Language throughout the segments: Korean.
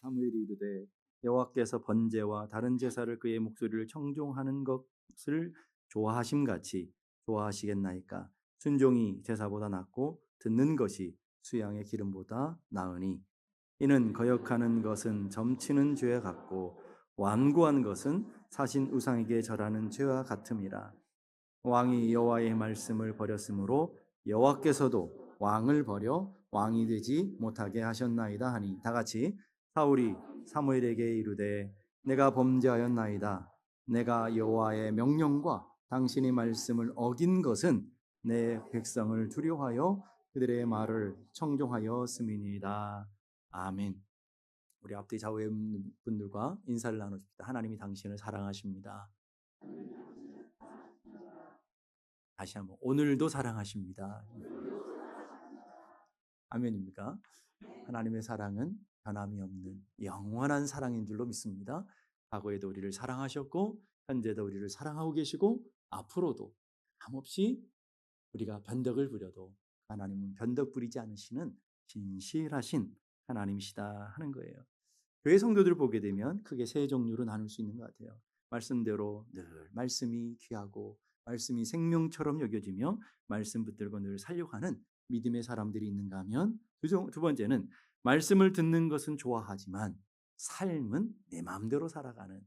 사무엘이 이르되 여호와께서 번제와 다른 제사를 그의 목소리를 청종하는 것을 좋아하심같이 좋아하시겠나이까. 순종이 제사보다 낫고 듣는 것이 수양의 기름보다 나으니 이는 거역하는 것은 점치는 죄와 같고 완고한 것은 사신 우상에게 절하는 죄와 같음이라. 왕이 여호와의 말씀을 버렸으므로 여호와께서도 왕을 버려 왕이 되지 못하게 하셨나이다 하니, 다 같이 사울이 사무엘에게 이르되 내가 범죄하였나이다. 내가 여호와의 명령과 당신의 말씀을 어긴 것은 내 백성을 두려워하여 그들의 말을 청종하였음이니이다. 아멘. 우리 앞뒤 좌우의 분들과 인사를 나누십시다. 하나님이 당신을 사랑하십니다. 다시 한번, 오늘도 사랑하십니다. 아멘입니까? 하나님의 사랑은 변함이 없는 영원한 사랑인 줄로 믿습니다. 과거에도 우리를 사랑하셨고 현재도 우리를 사랑하고 계시고 앞으로도 함없이 우리가 변덕을 부려도 하나님은 변덕 부리지 않으시는 진실하신 하나님이시다 하는 거예요. 교회 성도들을 보게 되면 크게 세 종류로 나눌 수 있는 것 같아요. 말씀대로 늘 말씀이 귀하고 말씀이 생명처럼 여겨지며 말씀 붙들고 늘 살려가는 믿음의 사람들이 있는가 하면, 두 번째는 말씀을 듣는 것은 좋아하지만 삶은 내 마음대로 살아가는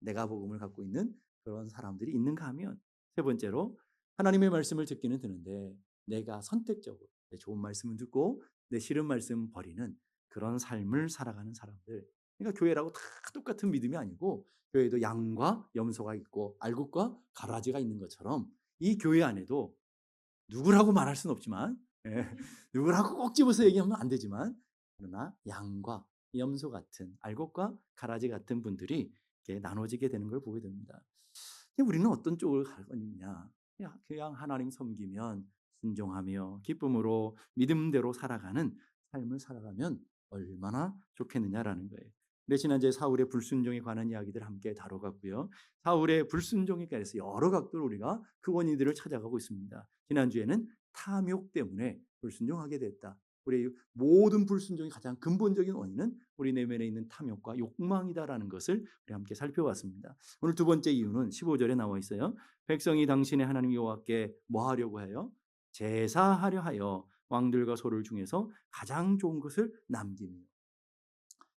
내가 복음을 갖고 있는 그런 사람들이 있는가 하면, 세 번째로 하나님의 말씀을 듣기는 드는데 내가 선택적으로 내 좋은 말씀을 듣고 내 싫은 말씀을 버리는 그런 삶을 살아가는 사람들. 그러니까 교회라고 다 똑같은 믿음이 아니고 교회도 양과 염소가 있고 알곡과 가라지가 있는 것처럼 이 교회 안에도 누구라고 말할 수는 없지만, 누구라고 꼭 집어서 얘기하면 안 되지만, 그러나 양과 염소 같은 알곡과 가라지 같은 분들이 이렇게 나눠지게 되는 걸 보게 됩니다. 우리는 어떤 쪽을 가느냐? 그냥 하나님 섬기면 순종하며 기쁨으로 믿음대로 살아가는 삶을 살아가면 얼마나 좋겠느냐라는 거예요. 근데 지난주에 사울의 불순종에 관한 이야기들 함께 다뤄갔고요. 사울의 불순종에 관해서 여러 각도로 우리가 그 원인들을 찾아가고 있습니다. 지난주에는 탐욕 때문에 불순종하게 됐다. 우리의 모든 불순종의 가장 근본적인 원인은 우리 내면에 있는 탐욕과 욕망이다라는 것을 우리 함께 살펴봤습니다. 오늘 두 번째 이유는 15절에 나와 있어요. 백성이 당신의 하나님 여호와께 뭐 하려고 해요? 제사하려 하여 왕들과 소를 중에서 가장 좋은 것을 남기며.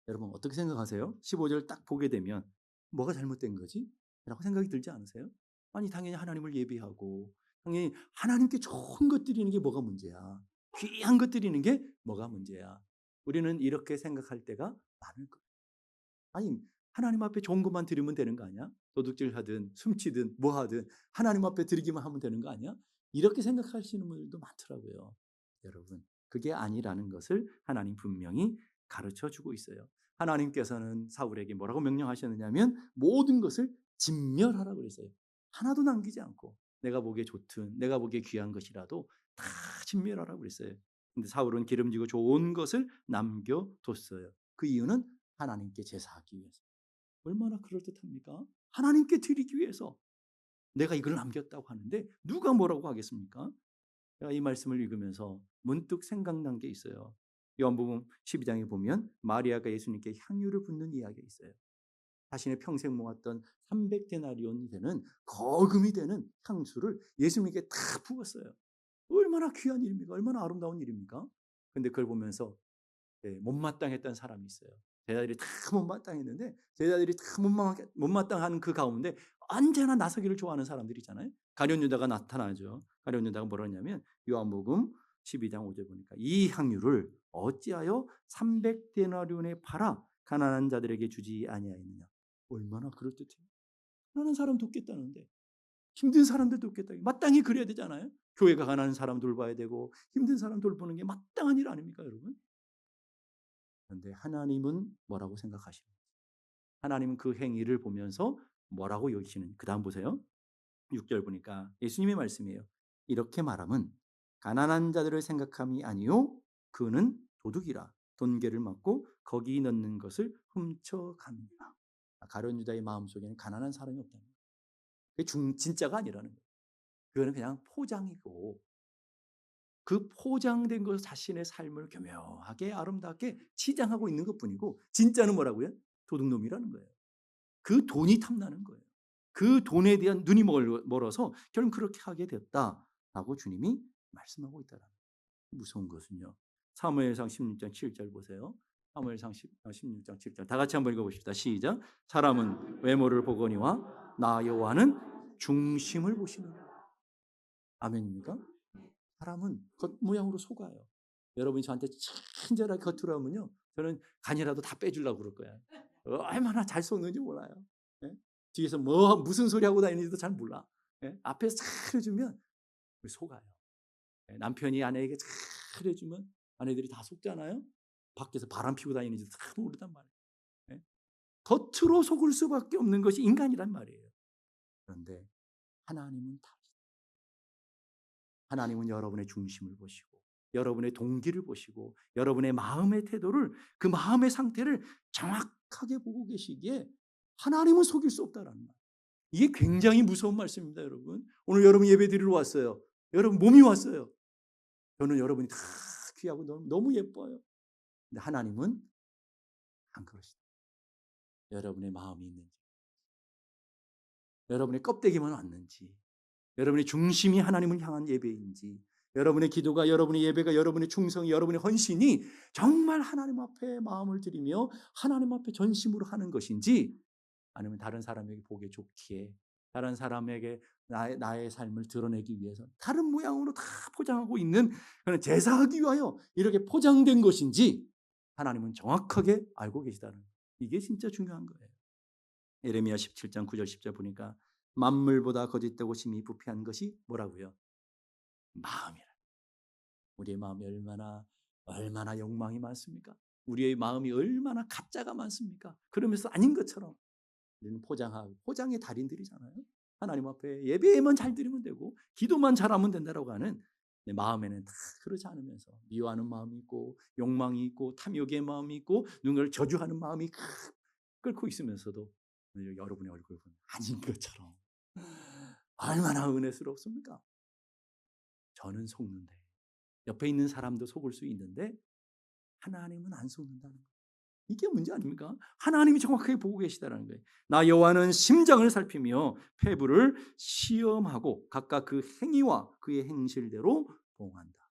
여러분 어떻게 생각하세요? 15절 딱 보게 되면 뭐가 잘못된 거지? 라고 생각이 들지 않으세요? 아니 당연히 하나님을 예배하고 당연히 하나님께 좋은 것 드리는 게 뭐가 문제야? 귀한 것 드리는 게 뭐가 문제야? 우리는 이렇게 생각할 때가 많을 거예요. 아니 하나님 앞에 좋은 것만 드리면 되는 거 아니야? 도둑질하든 숨치든 뭐 하든 하나님 앞에 드리기만 하면 되는 거 아니야? 이렇게 생각하시는 분들도 많더라고요. 여러분 그게 아니라는 것을 하나님 분명히 가르쳐 주고 있어요. 하나님께서는 사울에게 뭐라고 명령하셨느냐면 모든 것을 진멸하라고 그랬어요. 하나도 남기지 않고 내가 보기에 좋든 내가 보기에 귀한 것이라도 다 진멸하라고 그랬어요. 근데 사울은 기름지고 좋은 것을 남겨뒀어요. 그 이유는 하나님께 제사하기 위해서. 얼마나 그럴듯합니까? 하나님께 드리기 위해서 내가 이걸 남겼다고 하는데 누가 뭐라고 하겠습니까? 제가 이 말씀을 읽으면서 문득 생각난 게 있어요. 요한복음 12장에 보면 마리아가 예수님께 향유를 붓는 이야기가 있어요. 자신의 평생 모았던 300데나리온이 되는 거금이 되는 향수를 예수님께 다 부었어요. 얼마나 귀한 일입니까? 얼마나 아름다운 일입니까? 근데 그걸 보면서 못마땅했던 사람이 있어요. 제자들이 다 못마땅했는데 제자들이 다 못마땅한 그 가운데 언제나 나서기를 좋아하는 사람들이 있잖아요. 가룟 유다가 나타나죠. 가룟 유다가 뭐라냐면 요한복음 12장 5절 보니까 이 향유를 어찌하여 300데나리온에 팔아 가난한 자들에게 주지 아니하였느냐. 얼마나 그럴듯해요. 가난한 사람 돕겠다는데 힘든 사람들 돕겠다. 마땅히 그래야 되잖아요. 교회가 가난한 사람 돌봐야 되고 힘든 사람 돌보는 게 마땅한 일 아닙니까 여러분? 그런데 하나님은 뭐라고 생각하시는지, 하나님은 그 행위를 보면서 뭐라고 여기시는, 그 다음 보세요. 6절 보니까 예수님의 말씀이에요. 이렇게 말하면 가난한 자들을 생각함이 아니요 그는 도둑이라 돈계를 맞고 거기 넣는 것을 훔쳐갑니다. 가룟 유다의 마음속에는 가난한 사람이 없다는 거예요. 그게 진짜가 아니라는 거예요. 그거는 그냥 포장이고 그 포장된 것 자신의 삶을 교묘하게 아름답게 치장하고 있는 것뿐이고 진짜는 뭐라고요? 도둑놈이라는 거예요. 그 돈이 탐나는 거예요. 그 돈에 대한 눈이 멀어서 결국 그렇게 하게 됐다라고 주님이 말씀하고 있다는 거예요. 무서운 것은요. 사무엘상 16장 7절 보세요. 사무엘상 16장 7절 다 같이 한번 읽어보십시다. 시작. 사람은 외모를 보거니와 나 여호와는 중심을 보시느니라. 아멘입니까? 사람은 겉모양으로 속아요. 여러분이 저한테 친절하게 겉으로 하면요, 저는 간이라도 다 빼주려고 그럴 거야. 얼마나 잘 속는지 몰라요. 예? 뒤에서 무슨 소리 하고 다니는지도 잘 몰라. 예? 앞에서 잘 해주면 속아요. 예? 남편이 아내에게 잘 해주면 아내들이 다 속잖아요. 밖에서 바람 피고 다니는지도 다 모르단 말이에요. 예? 겉으로 속을 수밖에 없는 것이 인간이란 말이에요. 그런데 하나님은 다 하나님은 여러분의 중심을 보시고 여러분의 동기를 보시고 여러분의 마음의 태도를 그 마음의 상태를 정확하게 보고 계시기에 하나님은 속일 수 없다라는 말. 이게 굉장히 무서운 말씀입니다, 여러분. 오늘 여러분 예배 드리러 왔어요. 여러분 몸이 왔어요. 저는 여러분이 다 귀하고 너무 예뻐요. 근데 하나님은 안 그러시다. 여러분의 마음이 있는지, 여러분의 껍데기만 왔는지, 여러분의 중심이 하나님을 향한 예배인지, 여러분의 기도가, 여러분의 예배가, 여러분의 충성이, 여러분의 헌신이 정말 하나님 앞에 마음을 드리며 하나님 앞에 전심으로 하는 것인지, 아니면 다른 사람에게 보기 좋기에 다른 사람에게 나의 삶을 드러내기 위해서 다른 모양으로 다 포장하고 있는 그런 제사하기 위하여 이렇게 포장된 것인지 하나님은 정확하게 알고 계시다는 거예요. 이게 진짜 중요한 거예요. 예레미야 17장 9절 10절 보니까 만물보다 거짓되고 심히 부패한 것이 뭐라고요? 마음이라. 우리의 마음이 얼마나 욕망이 많습니까? 우리의 마음이 얼마나 가짜가 많습니까? 그러면서 아닌 것처럼 우리는 포장의 달인들이잖아요. 하나님 앞에 예배만 잘 드리면 되고 기도만 잘하면 된다라고 하는 내 마음에는 다 그러지 않으면서 미워하는 마음이 있고 욕망이 있고 탐욕의 마음이 있고 누군가를 저주하는 마음이 끓고 있으면서도 여러분의 얼굴 보면 아닌 것처럼 얼마나 은혜스럽습니까? 저는 속는데 옆에 있는 사람도 속을 수 있는데 하나님은 안 속는다는 거예요. 이게 문제 아닙니까? 하나님이 정확하게 보고 계시다는 거예요. 나 여호와는 심장을 살피며 폐부를 시험하고 각각 그 행위와 그의 행실대로 보응한다.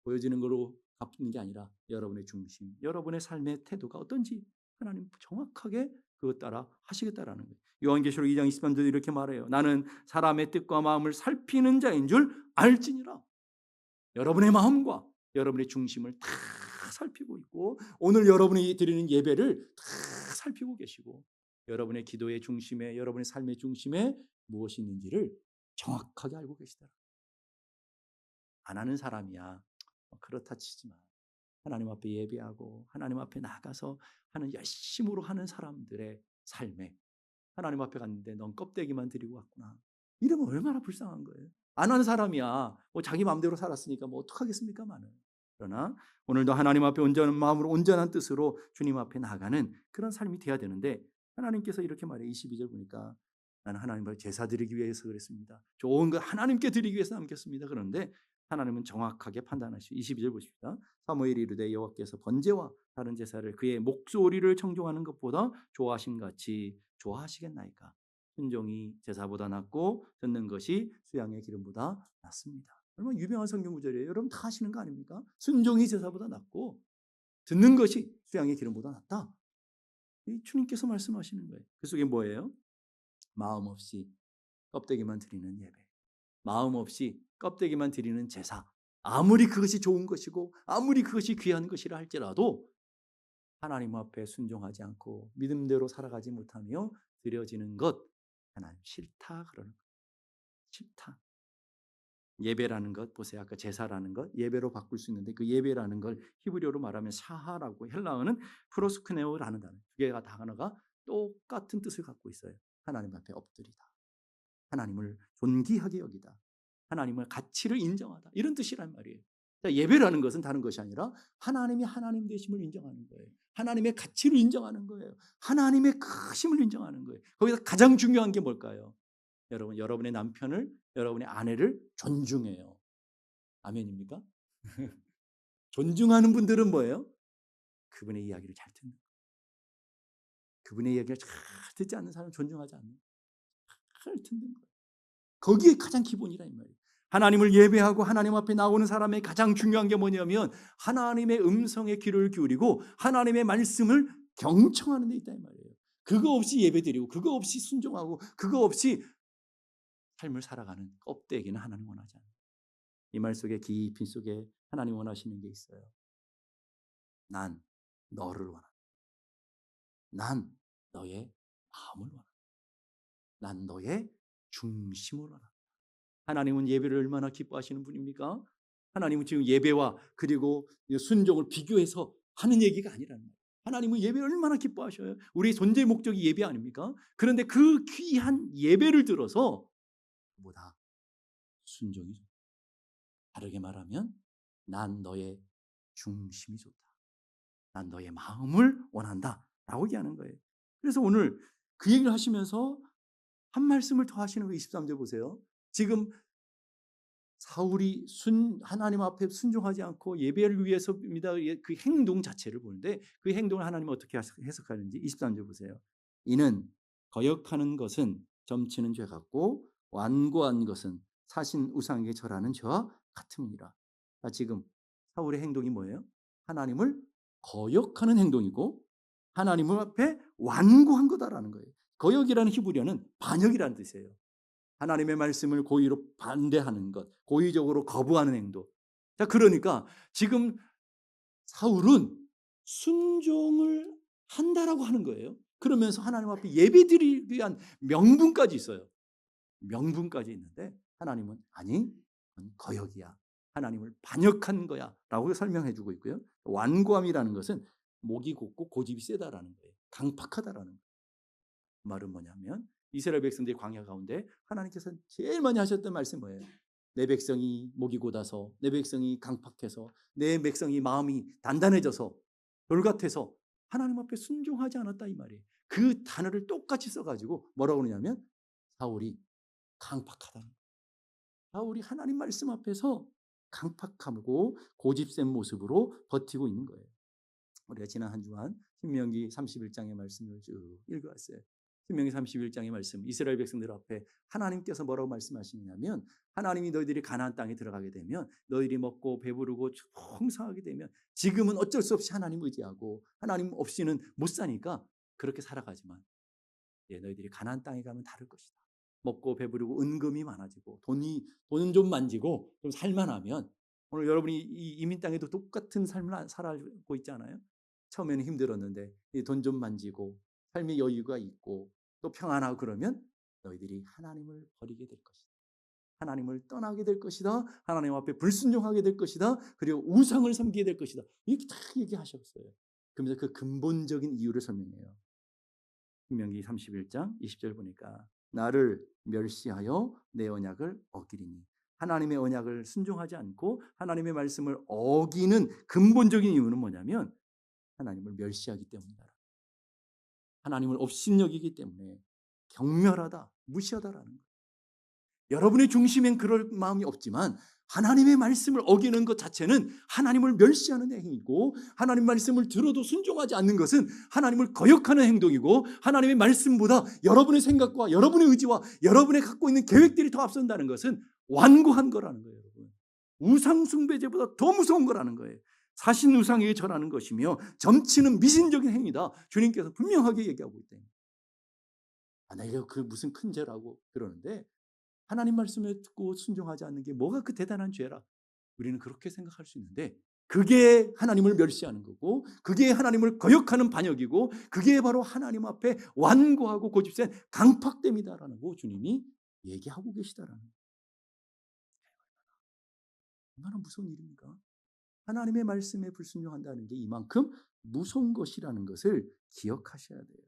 보여지는 거로 갚는 게 아니라 여러분의 중심, 여러분의 삶의 태도가 어떤지 하나님 정확하게 그것 따라 하시겠다라는 거예요. 요한계시록 2장 23절에 이렇게 말해요. 나는 사람의 뜻과 마음을 살피는 자인 줄 알지니라. 여러분의 마음과 여러분의 중심을 다 살피고 있고 오늘 여러분이 드리는 예배를 다 살피고 계시고 여러분의 기도의 중심에 여러분의 삶의 중심에 무엇이 있는지를 정확하게 알고 계시더라. 안 하는 사람이야. 그렇다 치지만 하나님 앞에 예배하고 하나님 앞에 나가서 하는 열심으로 하는 사람들의 삶에 하나님 앞에 갔는데 넌 껍데기만 드리고 왔구나. 이러면 얼마나 불쌍한 거예요. 안 한 사람이야. 뭐 자기 마음대로 살았으니까 뭐 어떡하겠습니까? 그러나 오늘도 하나님 앞에 온전한 마음으로 온전한 뜻으로 주님 앞에 나가는 그런 삶이 돼야 되는데 하나님께서 이렇게 말해요. 22절 보니까 나는 하나님 앞에 제사 드리기 위해서 그랬습니다. 좋은 거 하나님께 드리기 위해서 남겼습니다. 그런데 하나님은 정확하게 판단하시고 22절 보십시다. 사무엘이 이르되 여호와께서 번제와 다른 제사를 그의 목소리를 청종하는 것보다 좋아하심 같이 좋아하시겠나이까. 순종이 제사보다 낫고 듣는 것이 수양의 기름보다 낫습니다. 얼마나 유명한 성경 구절이에요. 여러분 다 아시는 거 아닙니까? 순종이 제사보다 낫고 듣는 것이 수양의 기름보다 낫다. 이 주님께서 말씀하시는 거예요. 그 속에 뭐예요? 마음 없이 껍데기만 드리는 예배, 마음 없이 껍데기만 드리는 제사, 아무리 그것이 좋은 것이고 아무리 그것이 귀한 것이라 할지라도 하나님 앞에 순종하지 않고 믿음대로 살아가지 못하며 드려지는 것 하나님 싫다 그러는 거예요. 싫다. 예배라는 것 보세요. 아까 제사라는 것 예배로 바꿀 수 있는데 그 예배라는 걸 히브리어로 말하면 사하라고 헬라어는 프로스크네오라는 단어. 두 개가 단어가 똑같은 뜻을 갖고 있어요. 하나님 앞에 엎드리다. 하나님을 존귀하게 여기다. 하나님의 가치를 인정하다. 이런 뜻이란 말이에요. 예배라는 것은 다른 것이 아니라 하나님이 하나님 되심을 인정하는 거예요. 하나님의 가치를 인정하는 거예요. 하나님의 크심을 인정하는 거예요. 거기서 가장 중요한 게 뭘까요? 여러분의 남편을, 여러분의 아내를 존중해요. 아멘입니까? 존중하는 분들은 뭐예요? 그분의 이야기를 잘 듣는 거예요. 그분의 이야기를 잘 듣지 않는 사람은 존중하지 않는 거예요. 잘 듣는 거예요. 거기에 가장 기본이라 이 말이에요. 하나님을 예배하고 하나님 앞에 나오는 사람의 가장 중요한 게 뭐냐면 하나님의 음성에 귀를 기울이고 하나님의 말씀을 경청하는 데 있다 이 말이에요. 그거 없이 예배드리고 그거 없이 순종하고 그거 없이 삶을 살아가는 껍데기는 하나님 원하지 않아요. 이 말 속에 깊이 속에 하나님 원하시는 게 있어요. 난 너를 원한다. 난 너의 마음을 원한다. 난 너의 중심을 원한다. 하나님은 예배를 얼마나 기뻐하시는 분입니까? 하나님은 지금 예배와 그리고 순종을 비교해서 하는 얘기가 아니라는 거예요. 하나님은 예배를 얼마나 기뻐하셔요. 우리의 존재 목적이 예배 아닙니까? 그런데 그 귀한 예배를 들어서 보다 순종이 좋다. 다르게 말하면 난 너의 중심이 좋다. 난 너의 마음을 원한다 라고 얘기하는 거예요. 그래서 오늘 그 얘기를 하시면서 한 말씀을 더 하시는 거 23절 보세요. 지금 사울이 하나님 앞에 순종하지 않고 예배를 위해서입니다. 그 행동 자체를 보는데 그 행동을 하나님은 어떻게 해석하는지 23절 보세요. 이는 거역하는 것은 점치는 죄 같고 완고한 것은 사신 우상에게 절하는 죄와 같음이니라. 지금 사울의 행동이 뭐예요? 하나님을 거역하는 행동이고 하나님 앞에 완고한 거다라는 거예요. 거역이라는 히브리어는 반역이라는 뜻이에요. 하나님의 말씀을 고의로 반대하는 것, 고의적으로 거부하는 행동. 자, 그러니까 지금 사울은 순종을 한다라고 하는 거예요. 그러면서 하나님 앞에 예배드리기 위한 명분까지 있어요. 명분까지 있는데 하나님은 아니, 그건 거역이야. 하나님을 반역한 거야 라고 설명해 주고 있고요. 완고함이라는 것은 목이 곧고 고집이 세다라는 거예요. 강팍하다라는 거예요. 말은 뭐냐면 이스라엘 백성들이 광야 가운데 하나님께서 제일 많이 하셨던 말씀이 뭐예요? 내 백성이 목이 곧아서 내 백성이 강팍해서 내 백성이 마음이 단단해져서 돌 같아서 하나님 앞에 순종하지 않았다 이 말이에요. 그 단어를 똑같이 써가지고 뭐라고 그러냐면 사울이 강팍하다는 거예요. 사울이 하나님 말씀 앞에서 강팍하고 고집센 모습으로 버티고 있는 거예요. 우리가 지난 한 주간 신명기 31장의 말씀을 쭉 읽어왔어요. 신명기 31장의 말씀, 이스라엘 백성들 앞에 하나님께서 뭐라고 말씀하시냐면 하나님이 너희들이 가나안 땅에 들어가게 되면 너희들이 먹고 배부르고 풍성하게 되면 지금은 어쩔 수 없이 하나님 의지하고 하나님 없이는 못 사니까 그렇게 살아가지만 너희들이 가나안 땅에 가면 다를 것이다. 먹고 배부르고 은금이 많아지고 돈은 좀 만지고 좀 살만하면 오늘 여러분이 이 이민 땅에도 똑같은 삶을 살아가고 있잖아요. 처음에는 힘들었는데 돈 좀 만지고 삶의 여유가 있고 또 평안하고 그러면 너희들이 하나님을 버리게 될 것이다. 하나님을 떠나게 될 것이다. 하나님 앞에 불순종하게 될 것이다. 그리고 우상을 섬기게 될 것이다. 이렇게 다 얘기하셨어요. 그러면서 그 근본적인 이유를 설명해요. 신명기 31장 20절 보니까 나를 멸시하여 내 언약을 어기리니 하나님의 언약을 순종하지 않고 하나님의 말씀을 어기는 근본적인 이유는 뭐냐면 하나님을 멸시하기 때문이다. 하나님을 업신여기기 때문에 경멸하다, 무시하다라는 거예요. 여러분의 중심엔 그럴 마음이 없지만 하나님의 말씀을 어기는 것 자체는 하나님을 멸시하는 행위이고 하나님 말씀을 들어도 순종하지 않는 것은 하나님을 거역하는 행동이고 하나님의 말씀보다 여러분의 생각과 여러분의 의지와 여러분의 갖고 있는 계획들이 더 앞선다는 것은 완고한 거라는 거예요. 여러분. 우상 숭배제보다 더 무서운 거라는 거예요. 사신 우상에게 절하는 것이며 점치는 미신적인 행위다. 주님께서 분명하게 얘기하고 있다. 내가 그 무슨 큰 죄라고 그러는데 하나님 말씀을 듣고 순종하지 않는 게 뭐가 그 대단한 죄라. 우리는 그렇게 생각할 수 있는데 그게 하나님을 멸시하는 거고 그게 하나님을 거역하는 반역이고 그게 바로 하나님 앞에 완고하고 고집센 강팍됨이다라는 거 주님이 얘기하고 계시다라는 거예요. 얼마나 무서운 일입니까? 하나님의 말씀에 불순종한다는 게 이만큼 무서운 것이라는 것을 기억하셔야 돼요.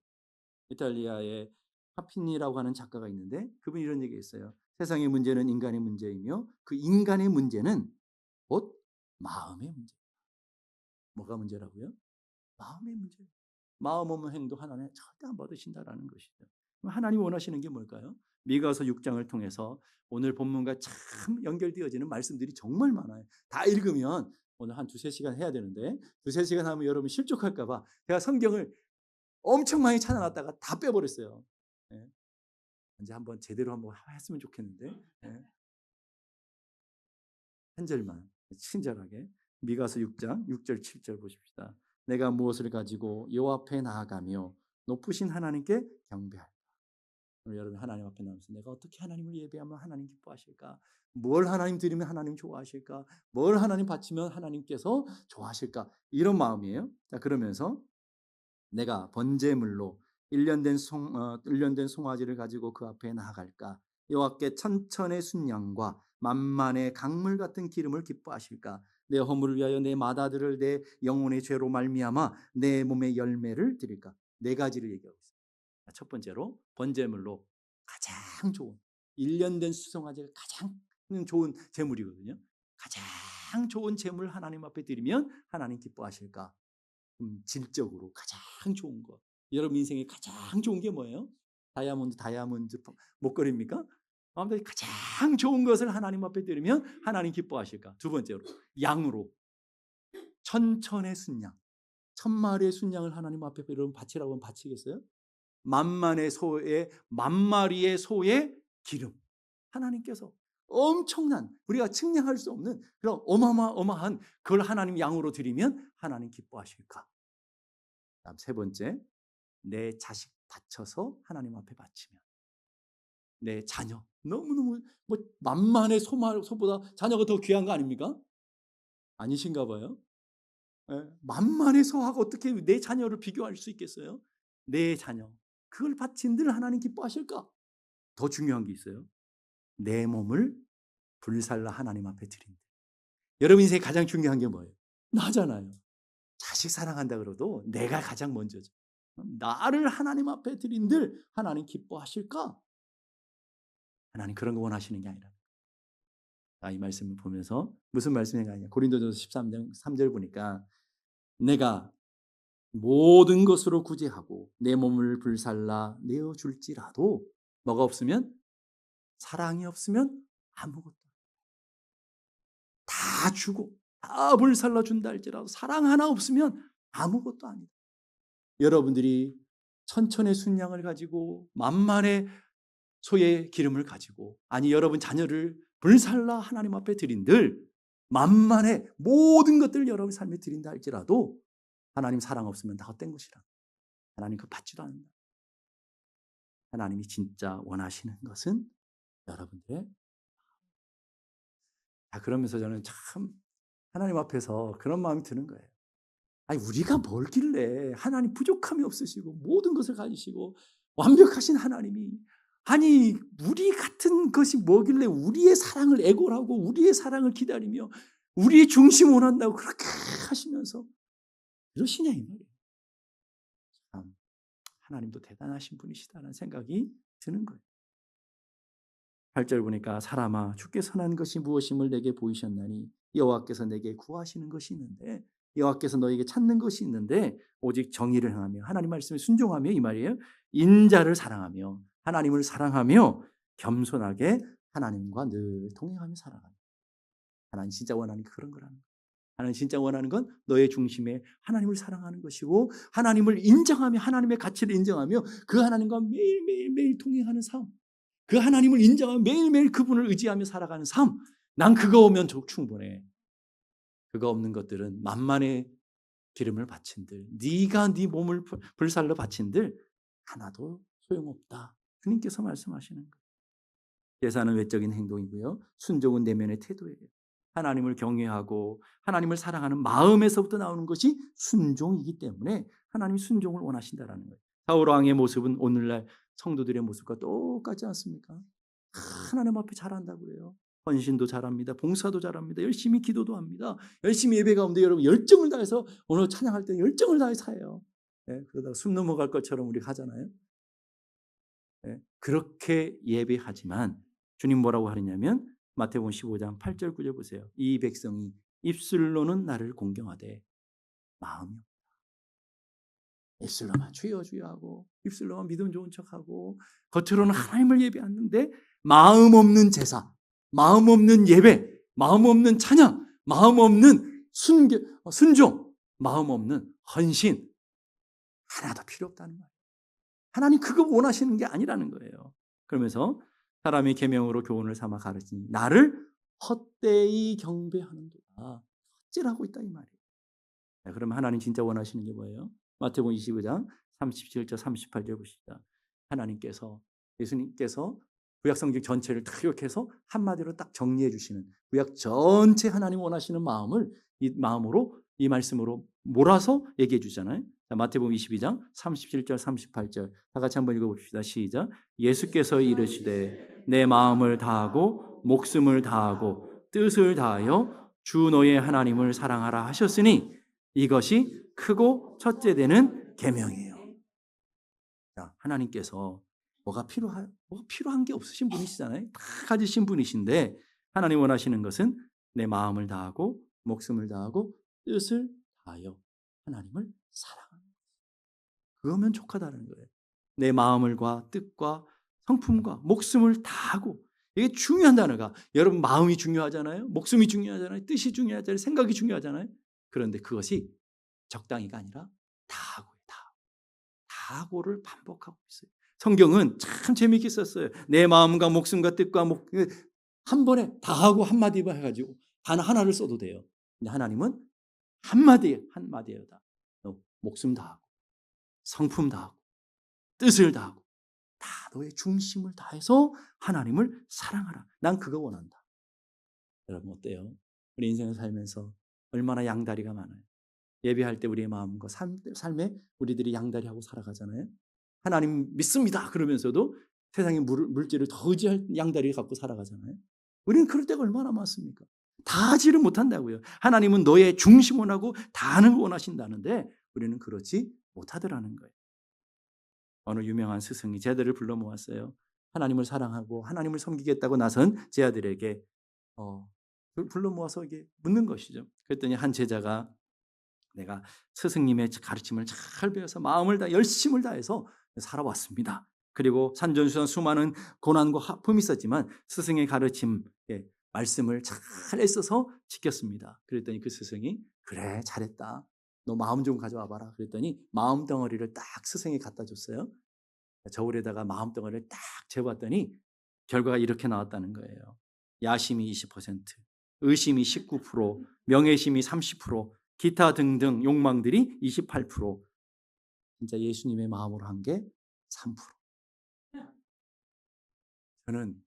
이탈리아의 파피니라고 하는 작가가 있는데 그분이 이런 얘기했어요. 세상의 문제는 인간의 문제이며 그 인간의 문제는 곧 마음의 문제. 뭐가 문제라고요? 마음의 문제. 마음 없는 행동 하나는 절대 안 받으신다라는 것이죠. 하나님 원하시는 게 뭘까요? 미가서 6장을 통해서 오늘 본문과 참 연결되어지는 말씀들이 정말 많아요. 다 읽으면 오늘 한 두세 시간 해야 되는데 두세 시간 하면 여러분 실족할까 봐 제가 성경을 엄청 많이 찾아놨다가 다 빼버렸어요. 예. 이제 한번 제대로 한번 했으면 좋겠는데 예. 한 절만 친절하게 미가서 6장 6절 7절 보십시다. 내가 무엇을 가지고 여호와 앞에 나아가며 높으신 하나님께 경배할까? 오늘 여러분 하나님 앞에 나와서 내가 어떻게 하나님을 예배하면 하나님 기뻐하실까? 뭘 하나님 드리면 하나님 좋아하실까? 뭘 하나님 바치면 하나님께서 좋아하실까? 이런 마음이에요. 자, 그러면서 내가 번제물로 1년 된 송아지를 가지고 그 앞에 나아갈까? 여호와께 천천의 순양과 만만의 강물 같은 기름을 기뻐하실까? 내 허물을 위하여 내 마다들을 내 영혼의 죄로 말미암아 내 몸의 열매를 드릴까? 네 가지를 얘기하고 있어요. 첫 번째로 번제물로 가장 좋은 1년 된 수송아지가 가장 좋은 제물이거든요. 가장 좋은 제물 하나님 앞에 드리면 하나님 기뻐하실까? 질적으로 가장 좋은 것. 여러분 인생에 가장 좋은 게 뭐예요? 다이아몬드 목걸이입니까? 아무튼 가장 좋은 것을 하나님 앞에 드리면 하나님 기뻐하실까? 두 번째로 양으로 천천의 순양, 1000마리의 순양을 하나님 앞에 여러분 바치라고 하면 바치겠어요? 만마리의 소의 기름. 하나님께서 엄청난 우리가 측량할 수 없는 그런 어마어마한 그걸 하나님 양으로 드리면 하나님 기뻐하실까? 다음 세 번째, 내 자식 바쳐서 하나님 앞에 바치면 내 자녀 너무너무 뭐 만만의 소보다 자녀가 더 귀한 거 아닙니까? 아니신가 봐요. 예, 만만의 소하고 어떻게 내 자녀를 비교할 수 있겠어요? 내 자녀 그걸 바친들 하나님 기뻐하실까? 더 중요한 게 있어요. 내 몸을 불살라 하나님 앞에 드린다. 여러분 인생에 가장 중요한 게 뭐예요? 나잖아요. 자식 사랑한다 그래도 내가 가장 먼저죠. 나를 하나님 앞에 드린들 하나님 기뻐하실까? 하나님 그런 거 원하시는 게 아니라. 이 말씀을 보면서 무슨 말씀인가 하냐? 고린도전서 13장 3절 보니까 내가 모든 것으로 구제하고 내 몸을 불살라 내어 줄지라도 뭐가 없으면 사랑이 없으면 아무것도 다 주고 다 불살라 준다 할지라도 사랑 하나 없으면 아무것도 아니다. 여러분들이 천천의 순양을 가지고 만만의 소의 기름을 가지고 아니 여러분 자녀를 불살라 하나님 앞에 드린들 만만의 모든 것들을 여러분 삶에 드린다 할지라도 하나님 사랑 없으면 다 헛된 것이라. 하나님 그거 받지도 않는다. 하나님이 진짜 원하시는 것은 여러분들의 그러면서 저는 참 하나님 앞에서 그런 마음이 드는 거예요. 아니 우리가 뭘길래 하나님 부족함이 없으시고 모든 것을 가지시고 완벽하신 하나님이 아니 우리 같은 것이 뭐길래 우리의 사랑을 애고하고 우리의 사랑을 기다리며 우리의 중심 원한다고 그렇게 하시면서 이러시냐 이 말이에요. 참 하나님도 대단하신 분이시다는 생각이 드는 거예요. 8절 보니까 사람아 주께 선한 것이 무엇임을 내게 보이셨나니 여호와께서 내게 구하시는 것이 있는데 여호와께서 너에게 찾는 것이 있는데 오직 정의를 행하며 하나님 말씀에 순종하며 이 말이에요. 인자를 사랑하며 하나님을 사랑하며 겸손하게 하나님과 늘 동행하며 살아가는 하나님 진짜 원하는 게 그런 거라는 거예요. 하나님 진짜 원하는 건 너의 중심에 하나님을 사랑하는 것이고 하나님을 인정하며 하나님의 가치를 인정하며 그 하나님과 매일매일 동행하는 삶 그 하나님을 인정하며 매일매일 그분을 의지하며 살아가는 삶 난 그거 오면 충분해. 그거 없는 것들은 만만의 기름을 바친들 네가 네 몸을 불살로 바친들 하나도 소용없다. 주님께서 말씀하시는 거예요. 제사는 외적인 행동이고요. 순종은 내면의 태도예요. 하나님을 경외하고 하나님을 사랑하는 마음에서부터 나오는 것이 순종이기 때문에 하나님이 순종을 원하신다라는 거예요. 사울 왕의 모습은 오늘날 성도들의 모습과 똑같지 않습니까? 하나님 앞에 잘한다고 그래요. 헌신도 잘합니다. 봉사도 잘합니다. 열심히 기도도 합니다. 열심히 예배 가운데 여러분 열정을 다해서 오늘 찬양할 때 열정을 다해서 사요. 네, 그러다가 숨 넘어갈 것처럼 우리 하잖아요. 네, 그렇게 예배하지만 주님 뭐라고 하느냐면 마태복음 15장 8절 9절 보세요. 이 백성이 입술로는 나를 공경하되 마음이 없다. 입술로만 주여 주여 하고 입술로만 믿음 좋은 척하고 겉으로는 하나님을 예배하는데 마음 없는 제사, 마음 없는 예배, 마음 없는 찬양, 마음 없는 순종, 마음 없는 헌신 하나도 필요 없다는 거예요. 하나님 그거 원하시는 게 아니라는 거예요. 그러면서 사람이 계명으로 교훈을 삼아 가르치니 나를 헛되이 경배하는도다. 헛질하고 있다 이 말이에요. 그럼 하나님 진짜 원하시는 게 뭐예요? 마태복음 25장 37절 38절 보십시다. 하나님께서 예수님께서 구약 성경 전체를 딱 기억해서 한마디로 딱 정리해 주시는 구약 전체 하나님 원하시는 마음을 이 마음으로 이 말씀으로 몰아서 얘기해 주잖아요. 자, 마태복음 22장 37절 38절 다 같이 한번 읽어봅시다. 시작. 예수께서 이르시되 내 마음을 다하고 목숨을 다하고 뜻을 다하여 주 너의 하나님을 사랑하라 하셨으니 이것이 크고 첫째 되는 계명이에요. 자, 하나님께서 뭐가 필요한 게 없으신 분이시잖아요. 다 가지신 분이신데 하나님 원하시는 것은 내 마음을 다하고 목숨을 다하고 뜻을 다하여 하나님을 사랑하는 거예요. 그거면 족하다는 거예요. 내 마음과 뜻과 성품과 목숨을 다하고 이게 중요한 단어가 여러분 마음이 중요하잖아요. 목숨이 중요하잖아요. 뜻이 중요하잖아요. 생각이 중요하잖아요. 그런데 그것이 적당히가 아니라 다하고요. 다하고를 반복하고 있어요. 성경은 참 재미있게 썼어요. 내 마음과 목숨과 뜻과 한 번에 다하고 한마디만 해가지고 단 하나를 써도 돼요. 근데 하나님은 한마디에요. 다. 목숨 다하고 성품 다하고 뜻을 다하고 다 너의 중심을 다해서 하나님을 사랑하라. 난 그거 원한다. 여러분 어때요? 우리 인생을 살면서 얼마나 양다리가 많아요. 예배할 때 우리의 마음과 삶에 우리들이 양다리하고 살아가잖아요. 하나님 믿습니다 그러면서도 세상의 물질을 더 의지할 양다리 갖고 살아가잖아요. 우리는 그럴 때가 얼마나 많습니까? 다 하지를 못한다고요. 하나님은 너의 중심 원하고 다 하는 거 원하신다는데 우리는 그렇지 못하더라는 거예요. 어느 유명한 스승이 제 아들을 불러 모았어요. 하나님을 사랑하고 하나님을 섬기겠다고 나선 제 아들에게 불러 모아서 이게 묻는 것이죠. 그랬더니 한 제자가 내가 스승님의 가르침을 잘 배워서 마음을 다 열심을 다해서 살아왔습니다. 그리고 산전수전 수많은 고난과 아픔이 있었지만 스승의 가르침 말씀을 잘 애써서 지켰습니다. 그랬더니 그 스승이 그래 잘했다. 너 마음 좀 가져와 봐라. 그랬더니 마음 덩어리를 딱 스승이 갖다 줬어요. 저울에다가 마음 덩어리를 딱 재봤더니 결과가 이렇게 나왔다는 거예요. 야심이 20%, 의심이 19%, 명예심이 30%, 기타 등등 욕망들이 28%. 진짜 예수님의 마음으로 한 게 3%. 저는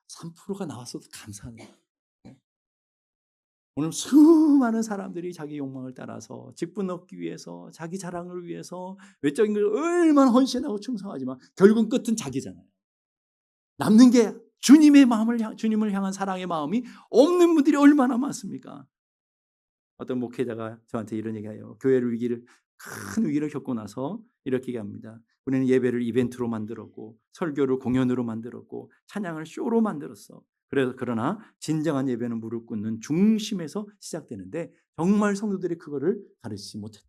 3%가 나왔어도 감사해요. 오늘 수많은 사람들이 자기 욕망을 따라서 직분 얻기 위해서 자기 자랑을 위해서 외적인 걸 얼마나 헌신하고 충성하지만 결국은 끝은 자기잖아요. 남는 게 주님의 주님을 향한 사랑의 마음이 없는 분들이 얼마나 많습니까? 어떤 목회자가 저한테 이런 얘기해요. 교회를 큰 위기를 겪고 나서 이렇게 얘기합니다. 우리는 예배를 이벤트로 만들었고 설교를 공연으로 만들었고 찬양을 쇼로 만들었어. 그러나 진정한 예배는 무릎 꿇는 중심에서 시작되는데 정말 성도들이 그거를 가르치지 못했다.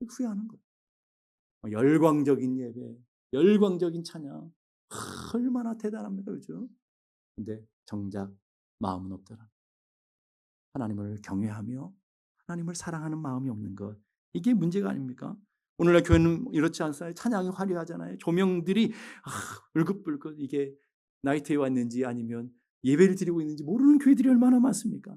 후회하는 거예요. 열광적인 예배, 열광적인 찬양 얼마나 대단합니까 요즘. 근데 정작 마음은 없더라. 하나님을 경외하며 하나님을 사랑하는 마음이 없는 것. 이게 문제가 아닙니까? 오늘날 교회는 이렇지 않아요. 찬양이 화려하잖아요. 조명들이 울긋불긋 이게 나이트에 왔는지 아니면 예배를 드리고 있는지 모르는 교회들이 얼마나 많습니까?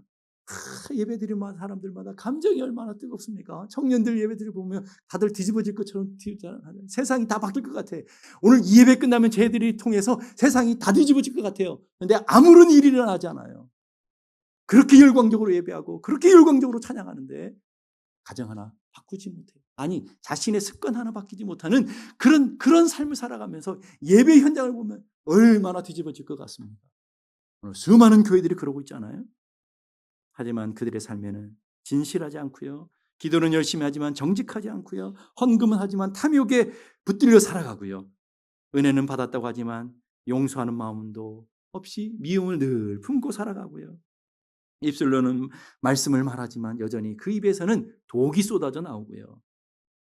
예배 드리는 사람들마다 감정이 얼마나 뜨겁습니까? 청년들 예배 드리고 보면 다들 뒤집어질 것처럼 세상이 다 바뀔 것 같아. 오늘 이 예배 끝나면 쟤들이 통해서 세상이 다 뒤집어질 것 같아요. 그런데 아무런 일이 일어나지 않아요. 그렇게 열광적으로 예배하고 그렇게 열광적으로 찬양하는데 가정 하나 바꾸지 못해요. 아니 자신의 습관 하나 바뀌지 못하는 그런 삶을 살아가면서 예배 현장을 보면 얼마나 뒤집어질 것 같습니까? 오늘 수많은 교회들이 그러고 있잖아요. 하지만 그들의 삶에는 진실하지 않고요. 기도는 열심히 하지만 정직하지 않고요. 헌금은 하지만 탐욕에 붙들려 살아가고요. 은혜는 받았다고 하지만 용서하는 마음도 없이 미움을 늘 품고 살아가고요. 입술로는 말씀을 말하지만 여전히 그 입에서는 독이 쏟아져 나오고요.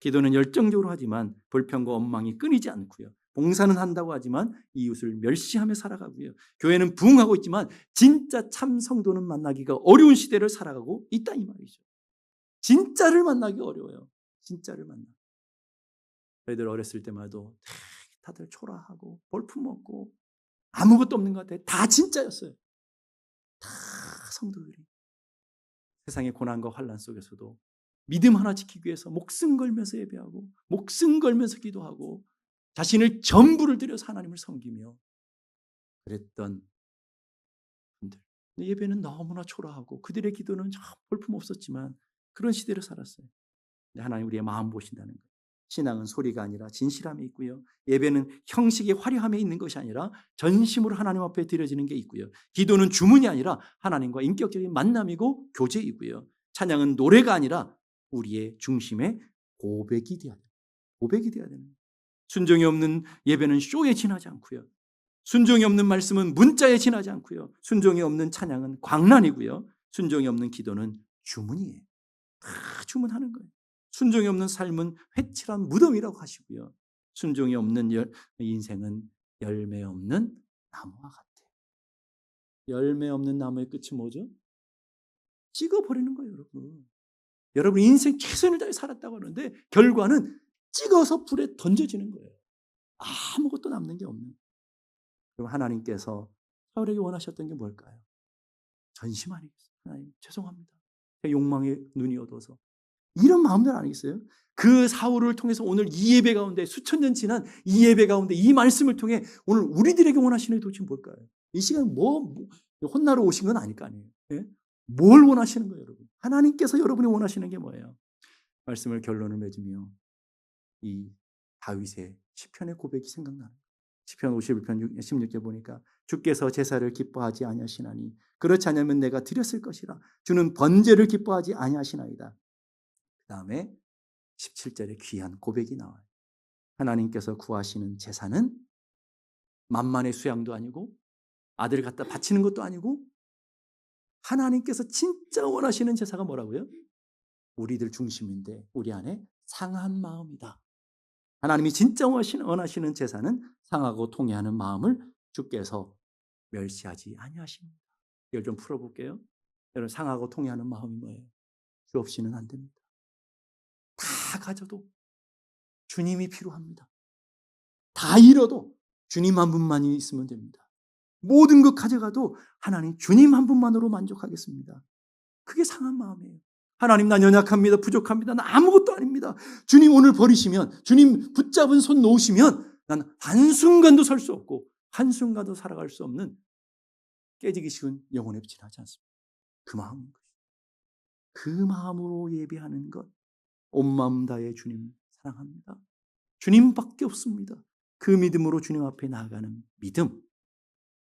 기도는 열정적으로 하지만 불평과 원망이 끊이지 않고요. 봉사는 한다고 하지만 이웃을 멸시하며 살아가고요. 교회는 부흥하고 있지만 진짜 참 성도는 만나기가 어려운 시대를 살아가고 있다 이 말이죠. 진짜를 만나기 어려워요. 진짜를 만나. 저희들 어렸을 때마다 다들 초라하고 볼품없고 아무것도 없는 것 같아요. 다 진짜였어요. 다 성도들이 세상의 고난과 환난 속에서도 믿음 하나 지키기 위해서 목숨 걸면서 예배하고 목숨 걸면서 기도하고 자신을 전부를 들여서 하나님을 섬기며 그랬던 분들. 예배는 너무나 초라하고 그들의 기도는 참 볼품없었지만 그런 시대를 살았어요. 하나님 우리의 마음 보신다는 거예요. 신앙은 소리가 아니라 진실함이 있고요. 예배는 형식의 화려함에 있는 것이 아니라 전심으로 하나님 앞에 드려지는 게 있고요. 기도는 주문이 아니라 하나님과 인격적인 만남이고 교제이고요. 찬양은 노래가 아니라 우리의 중심에 고백이 되어야 돼요. 고백이 되어야 되는 거예요. 순종이 없는 예배는 쇼에 지나지 않고요. 순종이 없는 말씀은 문자에 지나지 않고요. 순종이 없는 찬양은 광란이고요. 순종이 없는 기도는 주문이에요. 다 주문하는 거예요. 순종이 없는 삶은 회칠한 무덤이라고 하시고요. 순종이 없는 인생은 열매 없는 나무와 같아요. 열매 없는 나무의 끝이 뭐죠? 찍어버리는 거예요, 여러분. 여러분 인생 최선을 다해 살았다고 하는데 결과는 찍어서 불에 던져지는 거예요. 아무것도 남는 게 없는. 그럼 하나님께서 사울에게 원하셨던 게 뭘까요? 전심 아니겠어요? 하나님 죄송합니다. 제 욕망에 눈이 어두워서. 이런 마음들 아니겠어요? 그 사울을 통해서 오늘 이 예배 가운데 수천 년 지난 이 예배 가운데 이 말씀을 통해 오늘 우리들에게 원하시는 게 도대체 뭘까요? 이 시간 혼나러 오신 건 아닐 거 아니에요. 예? 뭘 원하시는 거예요, 여러분? 하나님께서 여러분이 원하시는 게 뭐예요? 말씀을 결론을 맺으며 이 다윗의 시편의 고백이 생각나는 거예요. 시편 51편 16절 보니까 주께서 제사를 기뻐하지 아니하시나니 그렇지 않으면 내가 드렸을 것이라. 주는 번제를 기뻐하지 아니하시나이다. 그 다음에 17절에 귀한 고백이 나와요. 하나님께서 구하시는 제사는 만만의 수양도 아니고 아들을 갖다 바치는 것도 아니고 하나님께서 진짜 원하시는 제사가 뭐라고요? 우리들 중심인데 우리 안에 상한 마음이다. 하나님이 진짜 원하시는 제사는 상하고 통회하는 마음을 주께서 멸시하지 아니하십니다. 이걸 좀 풀어볼게요. 여러분 상하고 통회하는 마음이 뭐예요? 주 없이는 안 됩니다. 다 가져도 주님이 필요합니다. 다 잃어도 주님 한 분만이 있으면 됩니다. 모든 것 가져가도 하나님 주님 한 분만으로 만족하겠습니다. 그게 상한 마음이에요. 하나님 난 연약합니다. 부족합니다. 난 아무것도 아닙니다. 주님 오늘 버리시면 주님 붙잡은 손 놓으시면 난 한순간도 설 수 없고 한순간도 살아갈 수 없는 깨지기 쉬운 영혼에 지나지 않습니다. 그 마음인 것이죠. 그 마음으로 예배하는 것 온 마음 다해 주님 사랑합니다. 주님밖에 없습니다. 그 믿음으로 주님 앞에 나아가는 믿음.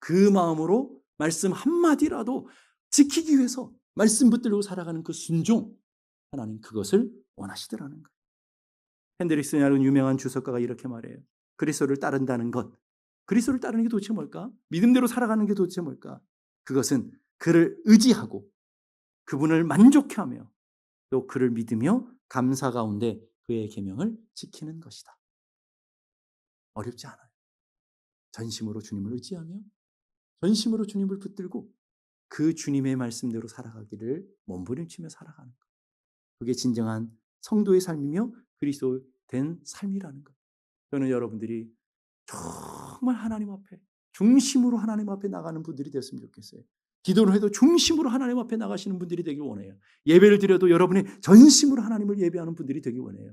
그 마음으로 말씀 한마디라도 지키기 위해서 말씀 붙들고 살아가는 그 순종. 하나님 그것을 원하시더라는 거예요. 핸드릭슨이라는 유명한 주석가가 이렇게 말해요. 그리스도를 따른다는 것. 그리스도를 따르는 게 도대체 뭘까? 믿음대로 살아가는 게 도대체 뭘까? 그것은 그를 의지하고 그분을 만족해하며 또 그를 믿으며 감사 가운데 그의 계명을 지키는 것이다. 어렵지 않아요. 전심으로 주님을 의지하며 전심으로 주님을 붙들고 그 주님의 말씀대로 살아가기를 몸부림치며 살아가는 것. 그게 진정한 성도의 삶이며 그리스도 된 삶이라는 것. 저는 여러분들이 정말 하나님 앞에 중심으로 하나님 앞에 나가는 분들이 됐으면 좋겠어요. 기도를 해도 중심으로 하나님 앞에 나가시는 분들이 되길 원해요. 예배를 드려도 여러분이 전심으로 하나님을 예배하는 분들이 되길 원해요.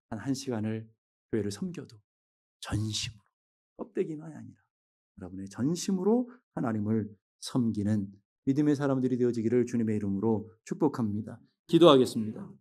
한 시간을 교회를 섬겨도 전심으로 껍데기만이 아니라 여러분의 전심으로 하나님을 섬기는 믿음의 사람들이 되어지기를 주님의 이름으로 축복합니다. 기도하겠습니다.